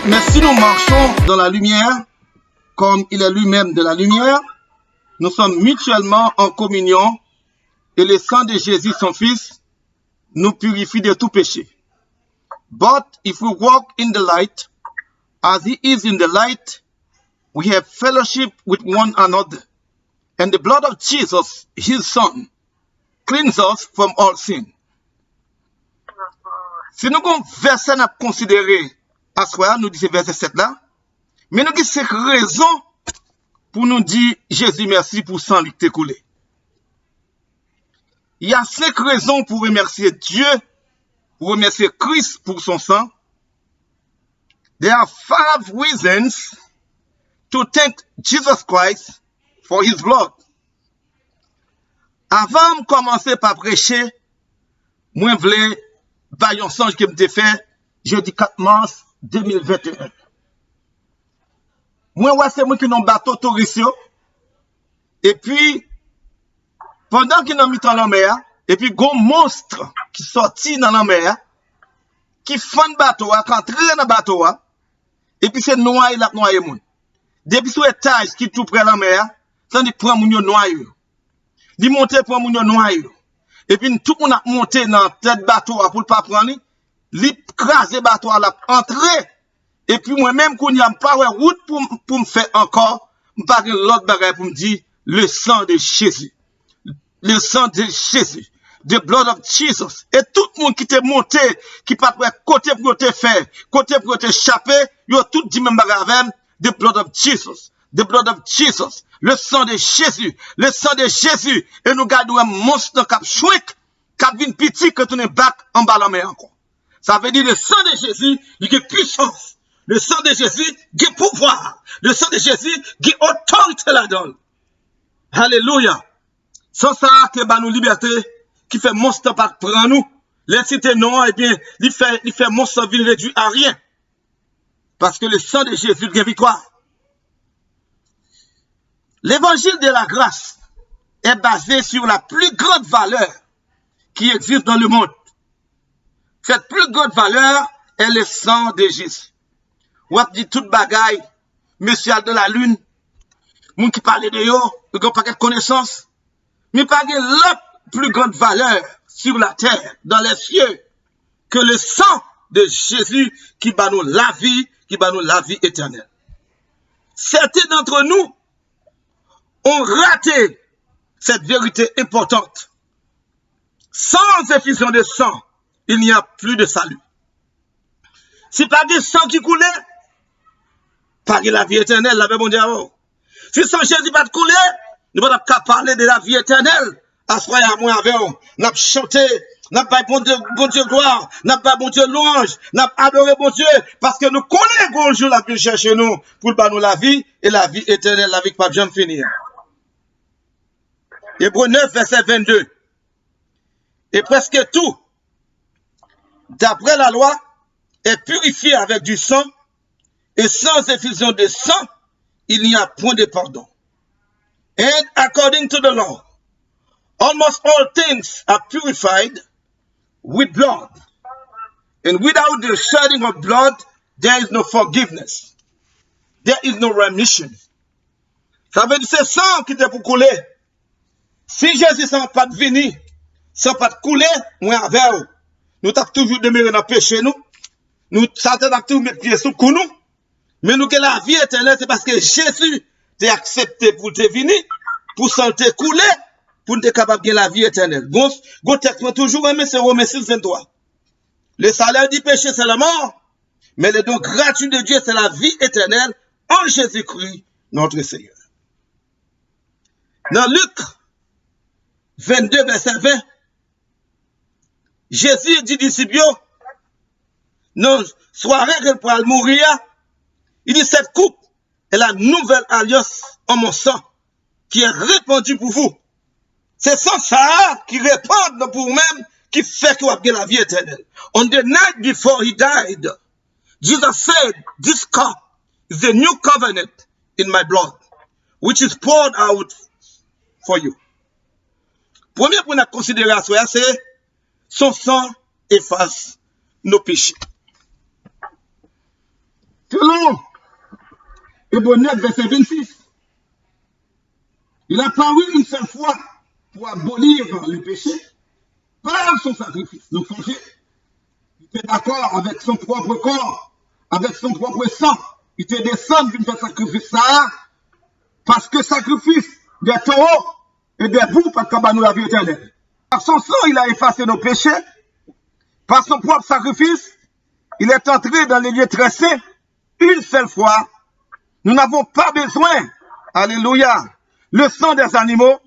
Mais si nous marchons dans la lumière, comme il est lui-même de la lumière, nous sommes mutuellement en communion et le sang de Jésus, son Fils, nous purifie de tout péché. But if we walk in the light, as he is in the light, we have fellowship with one another. And the blood of Jesus, his son, cleanses us from all sin. Si nous avons verset à considérer, à ce moment nous disons verset 7 là, mais nous avons cette raison pour nous dire Jésus merci pour sang qui t'est coulé. Il y a 5 raisons pour remercier Dieu, pour remercier Christ pour son sang. There are 5 reasons to thank Jesus Christ for his blood. Avant de commencer par prêcher, moi je voulais faire un songe que je fait jeudi 4 mars 2021. Moi, c'est moi qui n'ai pas bateau touriste. Et puis, pendant qu'il n'a mis dans la mer, et puis, un monstre qui sortit dans la mer, qui fend le bateau, qui entre dans le bateau, et puis c'est noyé, la noyé moun. Depuis ce étage qui est tout près de la mer, ça dit prend moun yo noyé. Di monter prend moun yo noyé. Et puis tout moun a monté dans tête bateau pour pas prendre, li craser bateau la entrer. Et puis moi-même qu'on y a pas route pour me faire encore, pas l'autre bagaille pour me dire le sang de Jésus. Le sang de Jésus. The blood of Jesus. Et tout le monde qui t'est monté, qui pas côté pour te faire, côté pour te échapper, yo tout dit même bagaille. The blood of Jesus. The blood of Jesus. Le sang de Jésus. Le sang de Jésus. Et nous gardons un monstre cap chouic, cap vin petit que tu ne bac en bas la mer encore. Ça veut dire le sang de Jésus, il a puissance. Le sang de Jésus, il a pouvoir. Le sang de Jésus, il a autorité là-dedans. Alléluia. Sans ça, que bah nous liberté, qui fait monstre pas prendre nous. L'incité non, et bien, il fait monstre ville réduit à rien. Parce que le sang de Jésus, il a victoire. L'évangile de la grâce est basé sur la plus grande valeur qui existe dans le monde. Cette plus grande valeur est le sang de Jésus. Ou ap dit toute bagaille, monsieur de la lune, moun qui parle de yo, il n'y a pas de connaissance, mais pas de l'autre plus grande valeur sur la terre, dans les cieux, que le sang de Jésus qui bat nous la vie éternelle. Certains d'entre nous ont raté cette vérité importante. Sans effusion de sang, il n'y a plus de salut. Si pas de sang qui coulait, pas de la vie éternelle, la bon Dieu. Si sans Jésus pas de couler, nous ne pouvons pas parler de la vie éternelle. À ce moment-là, moi avec vous, nous avons chanté, nous avons pas bon Dieu gloire, nous avons pas bon Dieu louange, nous avons adoré bon Dieu, parce que nous connaissons qu'on jour la vie chercher nous, pour nous la vie, et la vie éternelle, la vie qui ne va jamais finir. Hébreux 9, verset 22. Et presque tout, d'après la loi, est purifié avec du sang, et sans effusion de sang, il n'y a point de pardon. And according to the law, almost all things are purified with blood. And without the shedding of blood, there is no forgiveness. There is no remission. Ça veut dire que c'est sang qui est pour couler. Si Jésus sans pas de venir, sans pas de couler, moi avec vous. Nous t'avons toujours demeuré dans le péché, nous t'avons toujours mis pieds sous le nous. Mais nous que la vie éternelle, c'est parce que Jésus t'a accepté pour te venir, pour s'en te couler, pour te capable de la vie éternelle. Gon texte toujours aimé, c'est Romains 6, 23. Le salaire du péché, c'est la mort. Mais le don gratuit de Dieu, c'est la vie éternelle en Jésus-Christ, notre Seigneur. Dans Luc 22, verset 20, Jésus dit disciples, non, soirée qu'elle pourra mourir, il dit cette coupe est la nouvelle alliance en mon sang qui est répandue pour vous. C'est sans ça qui répand pour vous-même qui fait que vous avez la vie éternelle. On the night before he died, Jesus said, this cup is the new covenant in my blood, which is poured out for you. Premier point à considérer à soi, c'est son sang efface nos péchés. Selon Hébreux 9, verset 26, il a paru une seule fois pour abolir le péché par son sacrifice. Donc, songez, il était d'accord avec son propre corps, avec son propre sang. Il était descendu pour faire sacrifice ça, parce que sacrifice des taureaux et des boucs, parce qu'on va nous la vie éternelle. Par son sang, il a effacé nos péchés. Par son propre sacrifice, il est entré dans les lieux très saints une seule fois. Nous n'avons pas besoin, alléluia, le sang des animaux.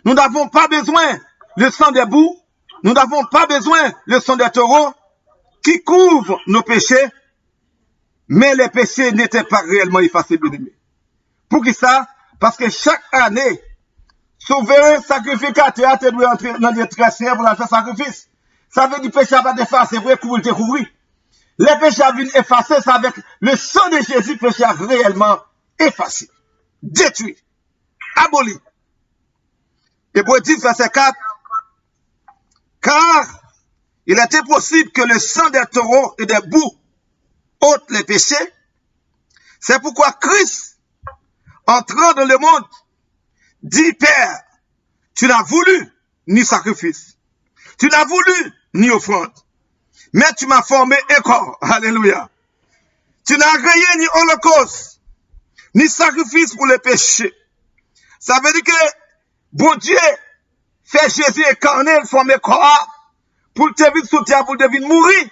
Nous n'avons pas besoin le sang des boucs. Nous n'avons pas besoin le sang des taureaux qui couvrent nos péchés. Mais les péchés n'étaient pas réellement effacés, bien aimés. Pour qui ça? Parce que chaque année, souverain sacrificateur doit entrer dans les très saints pour faire sacrifice. Ça veut dire que le péché va effacer, pour couvrir. Les péchés viennent effacer, ça avec le sang de Jésus, le péché a réellement effacé, détruit, aboli. Hébreux 10, verset 4. Car il était possible que le sang des taureaux et des boucs ôte les péchés. C'est pourquoi Christ, entrant dans le monde, dit, Père, tu n'as voulu ni sacrifice, tu n'as voulu ni offrande, mais tu m'as formé un corps. Alléluia. Tu n'as agréé ni holocauste, ni sacrifice pour les péchés. Ça veut dire que, bon Dieu, fait Jésus incarné, formé corps, pour te vivre sous terre, pour te vivre mourir.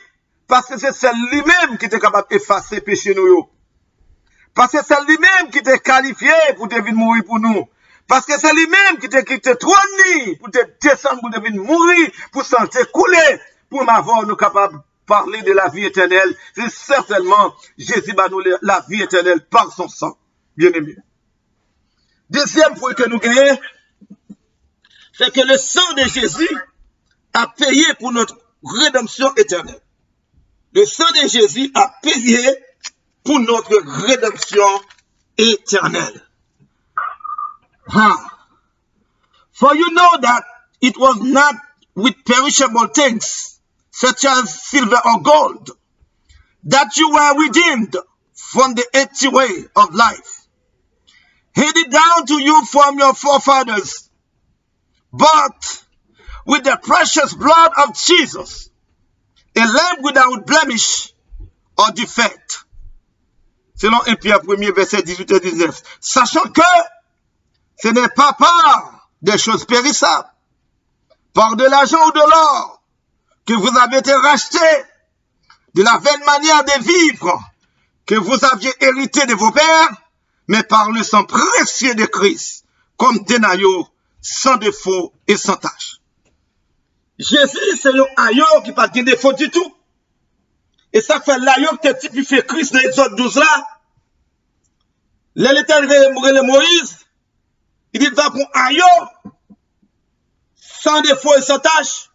Parce que c'est celle lui-même qui était capable d'effacer le péché nous. Parce que c'est lui-même qui était qualifié pour te vivre mourir pour nous. Parce que c'est lui-même qui te trône pour te descendre, pour te venir mourir, pour sentir couler, pour m'avoir nous capable de parler de la vie éternelle. C'est certainement Jésus va nous la vie éternelle par son sang. Bien aimé. Deuxième point que nous gagnons, c'est que le sang de Jésus a payé pour notre rédemption éternelle. Le sang de Jésus a payé pour notre rédemption éternelle. For you know that it was not with perishable things, such as silver or gold, that you were redeemed from the empty way of life, handed down to you from your forefathers, but with the precious blood of Jesus, a lamb without blemish or defect. Selon 1 Pierre 1er, verset 18 et 19. Sachant que ce n'est pas par des choses périssables, par de l'argent ou de l'or, que vous avez été rachetés de la vaine manière de vivre que vous aviez hérité de vos pères, mais par le sang précieux de Christ, comme des agneaux sans défaut et sans tache. Jésus, c'est un agneau qui n'a pas de défaut du tout. Et ça fait l'agneau qui est typifié Christ dans l'Exode 12 là. L'Éternel Moïse, il dit, va pour un agneau, sans défaut et sans tache.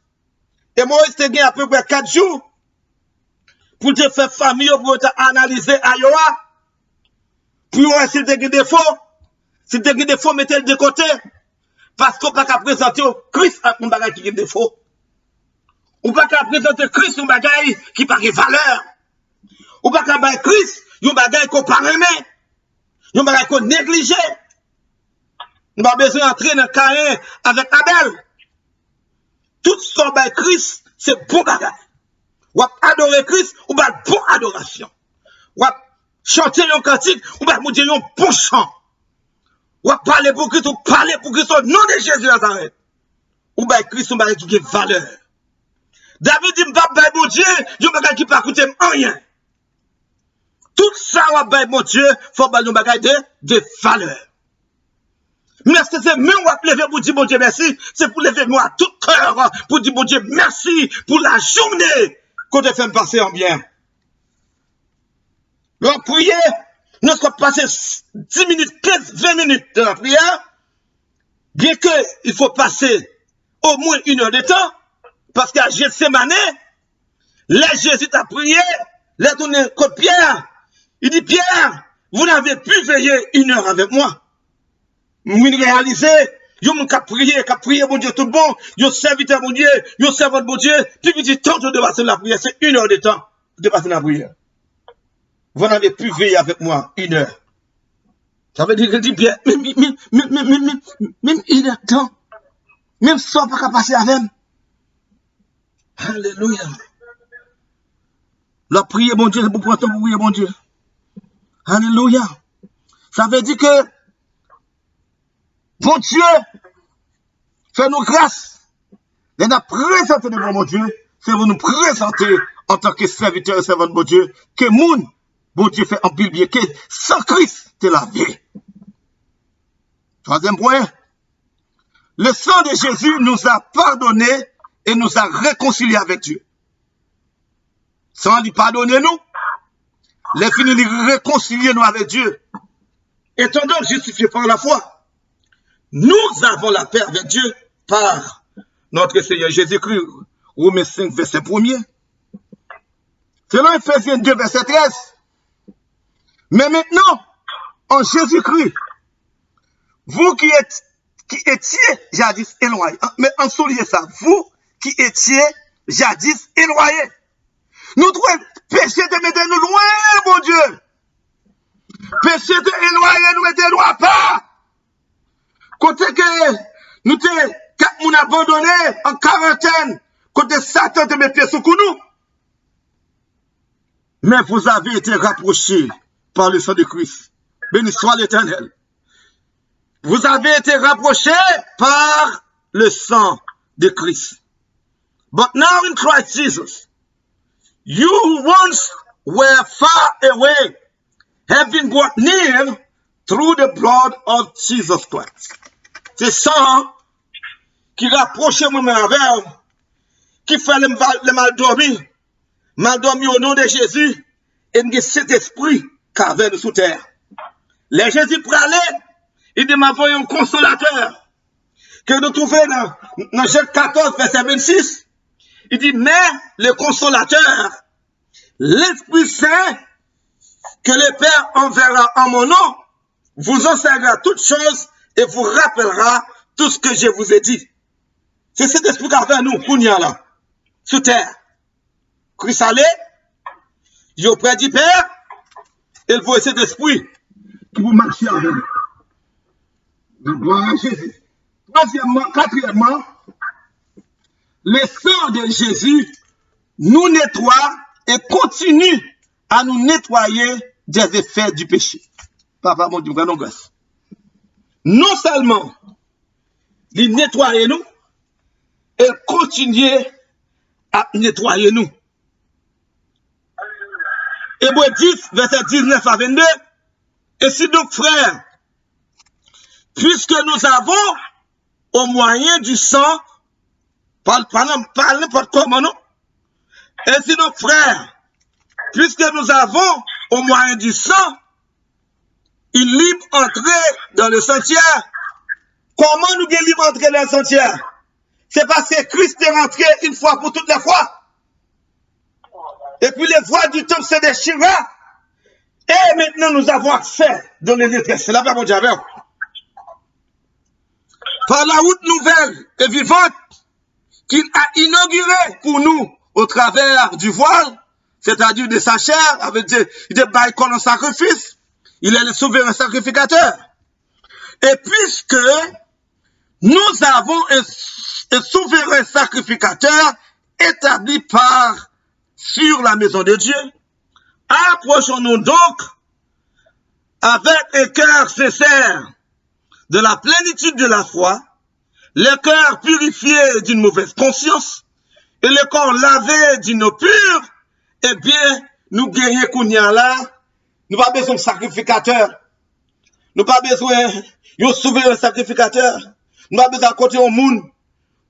Et Moïse te gagné à peu près 4 jours pour te faire famille, pour te analyser agneau. Pour voir s'il te gagne défaut. S'il te gagne défaut, mettez-le de côté. Parce qu'on ne peut pas présenter Christ à un bagage qui gagne défaut. On ne peut pas présenter Christ un bagage qui n'a pas de valeur. On ne peut pas présenter Christ un bagage qu'on pas aimé. Un bagage qu'on négligé. On n'a pas besoin d'entrer dans le carré avec Abel. Tout ce qui est Christ, c'est bon bagage. On va adorer Christ, on va bon adoration. On va chanter un cantique, on va dire un bon chant. On va parler pour Christ, on va parler pour Christ au nom de Jésus Nazareth. On va Christ, on va qui a valeur. David dit, m'pa mon Dieu, yon bagay qui pas coûter rien. Tout ça, on va mon Dieu, faut pas yon bagay de valeur. Mais c'est même on va lever pour dire mon Dieu merci, c'est pour lever moi à tout cœur, pour dire mon Dieu merci pour la journée qu'on te fait passer en bien. Donc, prier, nous sommes passés 10 minutes, 15, 20 minutes de la prière, bien que il faut passer au moins 1 heure de temps, parce qu'à Gethsémane, là Jésus a prié, là tourné contre Pierre, il dit Pierre, vous n'avez plus veillé 1 heure avec moi. Vous réalisez, vous avez prié, mon Dieu, tout bon, vous serviteur, mon Dieu, vous servant, mon Dieu, puis vous dites, tant de passer la prière, c'est 1 heure de temps de passer la prière. vous n'avez pu veiller avec moi 1 heure. Ça veut dire que dit bien, même 1 heure de temps, même ça pas qu'à passer avec. Alléluia. La prière, bon Dieu, c'est pour prendre temps pour prier, bon Dieu. Alléluia. Ça veut dire que, bon Dieu, fais-nous grâce. Et nous présenter devant mon Dieu, c'est vous nous présenter en tant que serviteur et servant de mon Dieu, que moun, bon Dieu fait en pile bien, que sans Christ, t'es la vie. 3e point, le sang de Jésus nous a pardonné et nous a réconciliés avec Dieu. Sans lui pardonner nous, les finis de réconcilier nous avec Dieu. Étant donc justifiés par la foi, nous avons la paix avec Dieu par notre Seigneur Jésus-Christ. Romains 5, verset 1er. Selon Ephésiens 2, verset 13. Mais maintenant, en Jésus-Christ, vous qui étiez jadis éloignés, mais en soulignez ça, vous qui étiez jadis éloignés, nous trouvons péché de mettre nous loin, mon Dieu. Péché de éloigner nous mettez loin pas. Côté que nous t'es abandonné en quarantaine, côté Satan te met pied sous nous. Mais vous avez été rapprochés par le sang de Christ. Béni soit l'Éternel. Vous avez été rapprochés par le sang de Christ. But now in Christ Jesus, you who once were far away have been brought near through the blood of Jesus Christ. C'est ça qui rapproche moi-même avec, qui fait le mal dormi au nom de Jésus, et cet esprit qu'avait nous sous terre. Les Jésus pralé, il dit m'envoyer un consolateur, que nous trouvons dans Jean 14, verset 26. Il dit, mais le consolateur, l'Esprit Saint, que le Père enverra en mon nom, vous enseignera toutes choses et vous rappellera tout ce que je vous ai dit. C'est cet esprit qu'avait nous, Kounia là, sous terre. Christ allait, il auprès du Père, il voit cet esprit qui vous marche avec nous. Gloire à Jésus. Troisièmement, quatrièmement, le sang de Jésus nous nettoie et continue à nous nettoyer des effets du péché. Papa, mon Dieu, grand grâce. Non seulement il nettoie nous, et continue à nettoyer nous. Hébreux 10, verset 19 à 22. Et si donc, frères, puisque nous avons, au moyen du sang, parle n'importe comment, non? Et si donc, frères, puisque nous avons, au moyen du sang, une libre entrée dans le sanctuaire, comment nous avons libre entrée dans le sanctuaire? C'est parce que Christ est rentré une fois pour toutes les fois. Et puis les voies du temple se déchirent. Et maintenant nous avons accès dans les lettres. C'est là-bas mon Dieu. Par la route nouvelle et vivante qu'il a inaugurée pour nous au travers du voile, c'est-à-dire de sa chair, avec des bails en sacrifice. Il est le souverain sacrificateur. Et puisque nous avons un souverain sacrificateur établi sur la maison de Dieu, approchons-nous donc avec un cœur sincère de la plénitude de la foi, le cœur purifié d'une mauvaise conscience et le corps lavé d'une eau pure, eh bien, nous guérir Kounia là, nous pas besoin de sacrificateur, nous pas besoin d'un souverain sacrificateur, nous pas besoin de côté au monde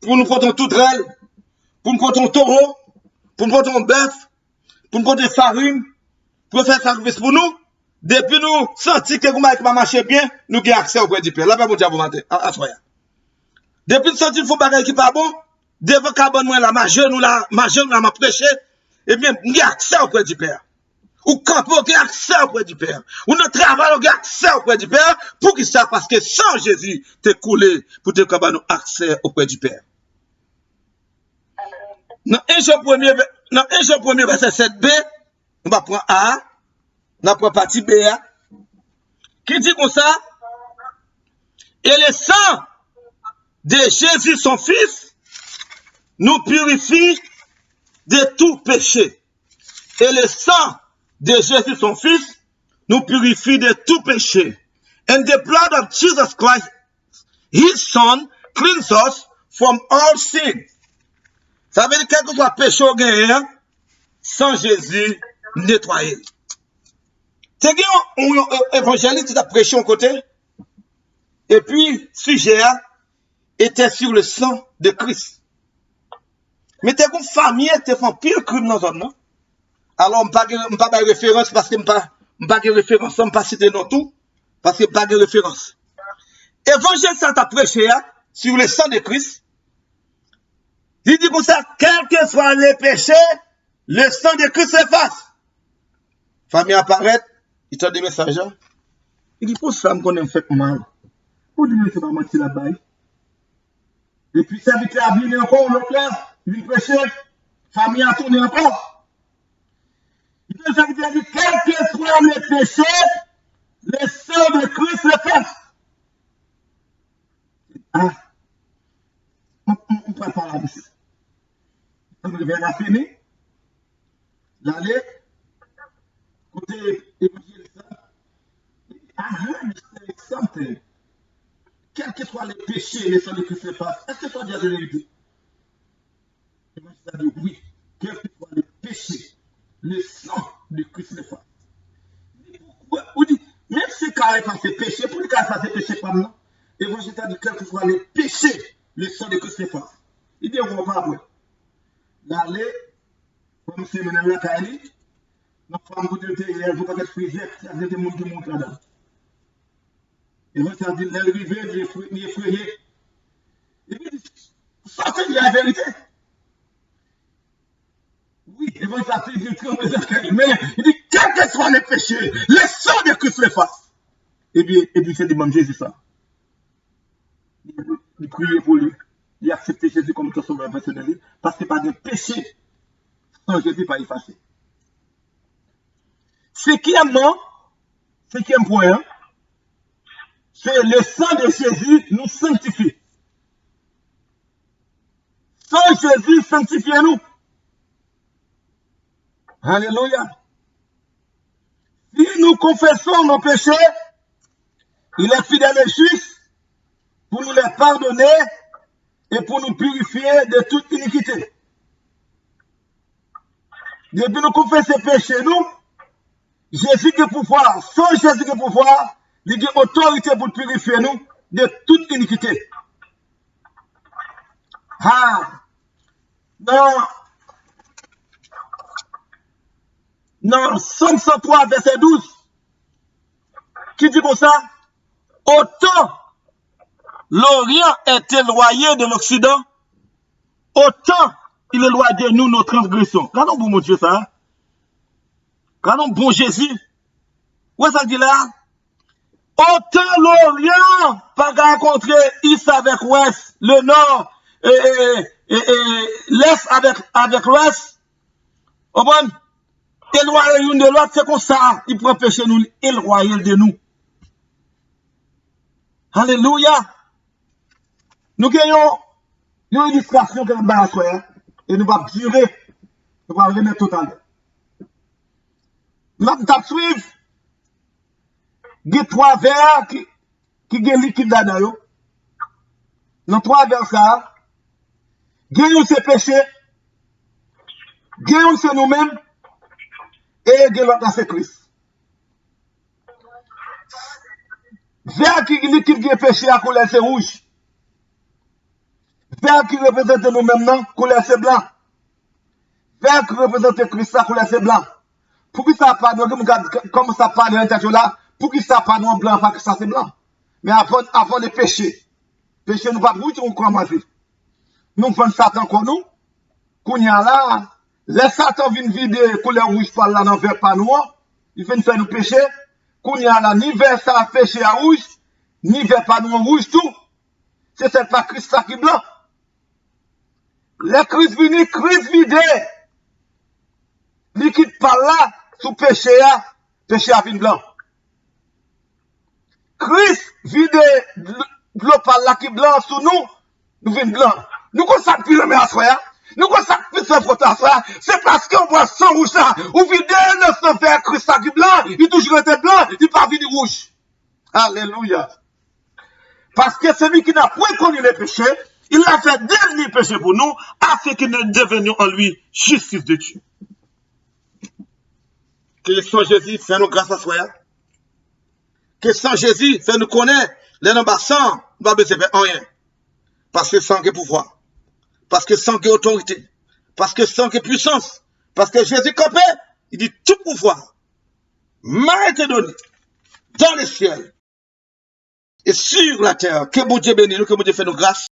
pour nous porter tout rêle, pour nous porter un taureau, pour nous porter un bœuf, pour nous porter farine, pour faire sacrifice pour nous. Depuis nous sentir que vous m'avez marché bien, nous avons accès au du Père. Là, pas mon diable, à soya. Depuis nous sentir qu'il faut bagay qui pas bon, devant carbone moi la majeur nous la m'a prêché, eh bien, nous avons accès au du Père. Ou quand vous avez accès auprès du Père. Ou notre travail, vous avez accès auprès du Père. Pour qui ça? Parce que sans Jésus, t'es coulé pour te avoir accès auprès du Père. Dans 1 Jean 1er verset 7b, on va prendre A. n'a pas parti B, qui dit comme ça, et le sang de Jésus, son fils, nous purifie de tout péché. Et le sang de Jésus, son fils, nous purifie de tout péché. And the blood of Jesus Christ, his son, cleanses us from all sin. Ça veut dire quel que soit péché au gagné, sans Jésus, nettoyer. C'est un évangéliste qui a prêché un côté, et puis, sujet était sur le sang de Christ. Mais t'es une famille, t'es fait pire crime dans la zone, non? Alors, je ne pas de référence parce que je ne pas de référence, je ne pas citer non tout, parce que je pas de référence. Évangile ça t'a prêché sur le sang de Christ. Il dit comme ça, quel que soit les péchés, le sang de Christ s'efface. Famille apparaît, il t'a des messages. Il dit, pour ça, je connais fait mal. Pour dire que c'est pas mentir là-bas. Et puis, ça vite à venir encore, l'autre là, il péché, famille a tourné encore. Il dit, ça veut dire, quel que soit les péchés, le sang de Christ s'efface. Ah, on peut pas la vie. On revient à finir. L'aller, côté évangile, something. Quels que soient les péchés, les sang de Christ s'efface. Est-ce que tu as dit la vérité? L'évangile a dit oui. Quels que soient les péchés, le sang de Christ s'efface. Ou dit, même si quand il passe péché, pour lui quand il passe péché comme nous, l'évangile a dit quels que soient les péchés, le sang de Christ s'efface. Il dit, on va pas après. L'aller, comme c'est maintenant la Kali, notre femme vous dit, elle ne veut pas être frisée, il y a des gens qui montent là-dedans. Et moi, ça dit, l'arrivée, il est effrayé. Et puis, ça c'est la vérité. Oui, et moi, ça dit, mais il dit, quels que soient les péchés, le sang de Christ le fasse. Et puis, c'est du même Jésus, ça. Il priait pour lui. Il acceptait Jésus comme son sauveur personnel, parce que pas de péché, sans Jésus, pas effacé. Cinquième point, c'est le sang de Jésus nous sanctifie. Sans Jésus, sanctifiez-nous. Alléluia. Si nous confessons nos péchés, il est fidèle et juste pour nous les pardonner et pour nous purifier de toute iniquité. Depuis nous confesser péché, nous, Jésus qui pouvoir, sans Jésus qui pouvoir, il a autorité pour purifier nous de toute iniquité. Ah, non, Somme 103, verset 12, qui dit comme ça, autant l'Orient est éloigné de l'Occident, autant il est loin de nous nos transgressions. Regardons pour mon Dieu ça. Regardons bon Jésus. Où est-ce ça dit là? Autant l'Orient pas rencontrer l'Est avec l'Ouest, le Nord et l'Est avec l'Ouest. Au bon, éloigner l'une de l'autre, c'est comme ça. Il peut empêcher nous, éloigner de nous. Alléluia. Nous gagnons une illustration que nous avons et nous allons durer. Nous allons remettre totalement. Nous allons suivre. Il y a 3 vers qui ont liquide là-dedans. Dans 3 vers ça, il y a ces péchés, il y a c'est nous-mêmes, et il y a l'autre c'est Christ. Vers qui liquide qui est péché à couleur c'est rouge. Vers qui représente nous-mêmes, couleur c'est blanc. Vers qui représente Christ, couleur c'est blanc. Pour qui ça parle, comme ça parle dans l'interview là, pour qui ça parle en blanc, parce que ça c'est blanc. Mais avant les péchés, péché nous pas pour on commence. Nous prenons Satan comme nous, qu'on y a là, les Satan viennent vider couleur rouge par là dans vert pas noir, il vient faire nous pécher, qu'on y a là, ni vert ça péché à rouge, ni vert pas noir rouge tout. C'est cette pas Christ ça qui est blanc. Les Christ vini, Christ vidé. Liquide par là, sous péché, péché a vin blanc. Christ vide l'eau par là qui blanc sous nous, nous vin blanc. Nous qu'on ça plus remet à soi, nous qu'on ça plus se frotter à soi, c'est parce qu'on voit sang rouge là, ou vide le sang faire Christ qui blanc, il toujours été blanc, il pas venu rouge. Alléluia. Parce que celui qui n'a point connu les péchés, il l'a fait devenir péché pour nous, afin que nous devenions en lui justice de Dieu. Que sans Jésus fait nous grâce à soi. Que sans Jésus fait nous connaître les noms sans, nous pas besoin de faire rien. Parce que sans que pouvoir. Parce que sans que autorité. Parce que sans que puissance. Parce que Jésus campé, il dit tout pouvoir m'a été donné dans les ciels et sur la terre. Que bon Dieu bénisse nous, que bon Dieu fait nous grâce.